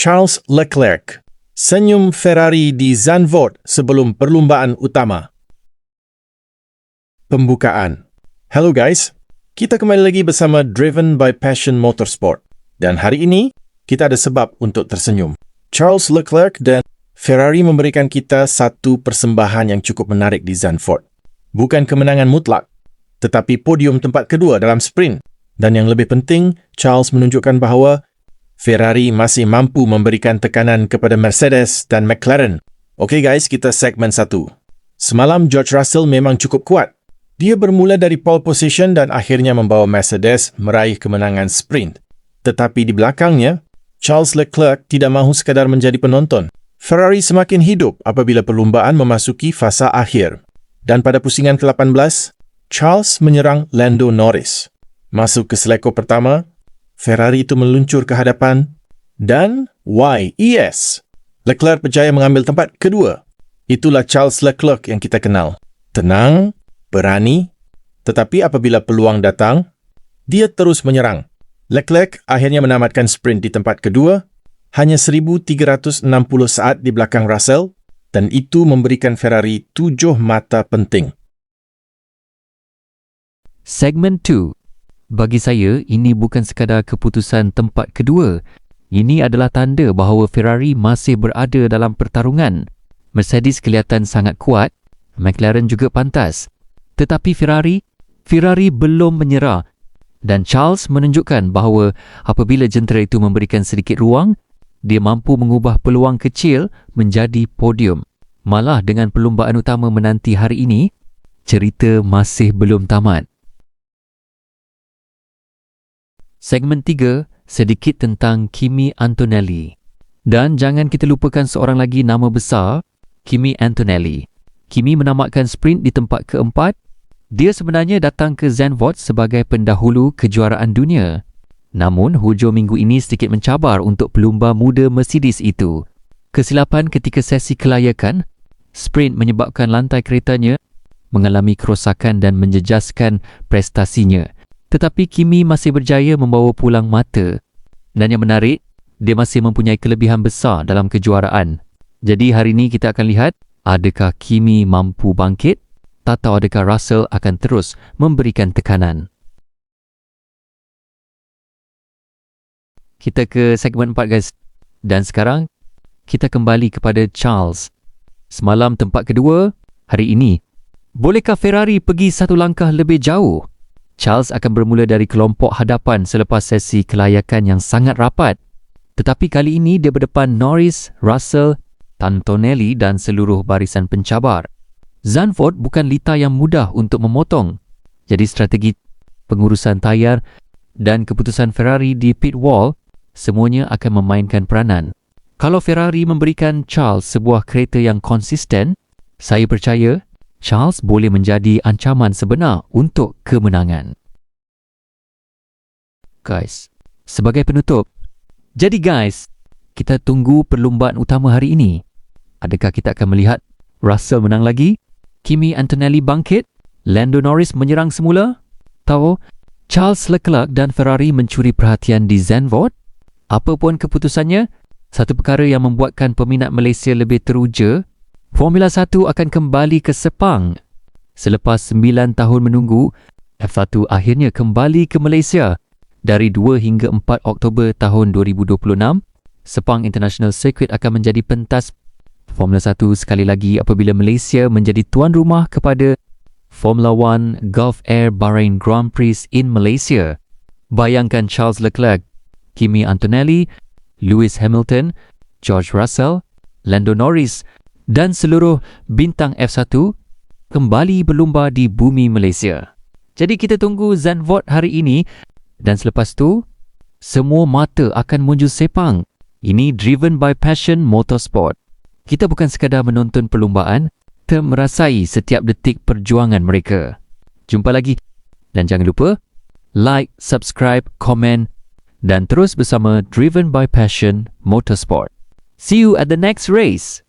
Charles Leclerc. Senyum Ferrari di Zandvoort sebelum perlumbaan utama. Pembukaan. Hello guys, kita kembali lagi bersama Driven by Passion Motorsport. Dan hari ini, kita ada sebab untuk tersenyum. Charles Leclerc dan Ferrari memberikan kita satu persembahan yang cukup menarik di Zandvoort. Bukan kemenangan mutlak, tetapi podium tempat kedua dalam sprint. Dan yang lebih penting, Charles menunjukkan bahawa Ferrari masih mampu memberikan tekanan kepada Mercedes dan McLaren. Okey guys, kita segmen 1. Semalam George Russell memang cukup kuat. Dia bermula dari pole position dan akhirnya membawa Mercedes meraih kemenangan sprint. Tetapi di belakangnya, Charles Leclerc tidak mahu sekadar menjadi penonton. Ferrari semakin hidup apabila perlumbaan memasuki fasa akhir. Dan pada pusingan ke-18, Charles menyerang Lando Norris. Masuk ke seleko pertama, Ferrari itu meluncur ke hadapan dan yes, Leclerc berjaya mengambil tempat kedua. Itulah Charles Leclerc yang kita kenal. Tenang, berani, tetapi apabila peluang datang, dia terus menyerang. Leclerc akhirnya menamatkan sprint di tempat kedua, hanya 1,360 saat di belakang Russell, dan itu memberikan Ferrari 7 mata penting. Segmen 2. Bagi saya, ini bukan sekadar keputusan tempat kedua. Ini adalah tanda bahawa Ferrari masih berada dalam pertarungan. Mercedes kelihatan sangat kuat, McLaren juga pantas. Tetapi Ferrari belum menyerah. Dan Charles menunjukkan bahawa apabila jentera itu memberikan sedikit ruang, dia mampu mengubah peluang kecil menjadi podium. Malah dengan perlumbaan utama menanti hari ini, cerita masih belum tamat. Segmen 3, sedikit tentang Kimi Antonelli. Dan jangan kita lupakan seorang lagi nama besar, Kimi Antonelli. Kimi menamatkan sprint di tempat keempat. Dia sebenarnya datang ke Zandvoort sebagai pendahulu kejuaraan dunia. Namun, hujung minggu ini sedikit mencabar untuk pelumba muda Mercedes itu. Kesilapan ketika sesi kelayakan, sprint menyebabkan lantai keretanya mengalami kerosakan dan menjejaskan prestasinya. Tetapi Kimi masih berjaya membawa pulang mata. Dan yang menarik, dia masih mempunyai kelebihan besar dalam kejuaraan. Jadi hari ini kita akan lihat adakah Kimi mampu bangkit atau adakah Russell akan terus memberikan tekanan. Kita ke segmen 4 guys. Dan sekarang kita kembali kepada Charles. Semalam tempat kedua, hari ini. Bolehkah Ferrari pergi satu langkah lebih jauh? Charles akan bermula dari kelompok hadapan selepas sesi kelayakan yang sangat rapat. Tetapi kali ini dia berdepan Norris, Russell, Antonelli dan seluruh barisan pencabar. Zandvoort bukan litar yang mudah untuk memotong. Jadi strategi pengurusan tayar dan keputusan Ferrari di pit wall semuanya akan memainkan peranan. Kalau Ferrari memberikan Charles sebuah kereta yang konsisten, saya percaya Charles boleh menjadi ancaman sebenar untuk kemenangan. Guys, sebagai penutup, jadi guys, kita tunggu perlumbaan utama hari ini. Adakah kita akan melihat Russell menang lagi? Kimi Antonelli bangkit? Lando Norris menyerang semula? Atau Charles Leclerc dan Ferrari mencuri perhatian di Zandvoort? Apapun keputusannya, satu perkara yang membuatkan peminat Malaysia lebih teruja, Formula 1 akan kembali ke Sepang. Selepas 9 tahun menunggu, F1 akhirnya kembali ke Malaysia. Dari 2 hingga 4 Oktober tahun 2026, Sepang International Circuit akan menjadi pentas Formula 1 sekali lagi apabila Malaysia menjadi tuan rumah kepada Formula 1 Gulf Air Bahrain Grand Prix in Malaysia. Bayangkan Charles Leclerc, Kimi Antonelli, Lewis Hamilton, George Russell, Lando Norris dan seluruh bintang F1 kembali berlumba di bumi Malaysia. Jadi kita tunggu Zandvoort hari ini dan selepas tu, semua mata akan menuju Sepang. Ini Driven by Passion Motorsport. Kita bukan sekadar menonton perlumbaan, kita merasai setiap detik perjuangan mereka. Jumpa lagi dan jangan lupa like, subscribe, komen dan terus bersama Driven by Passion Motorsport. See you at the next race.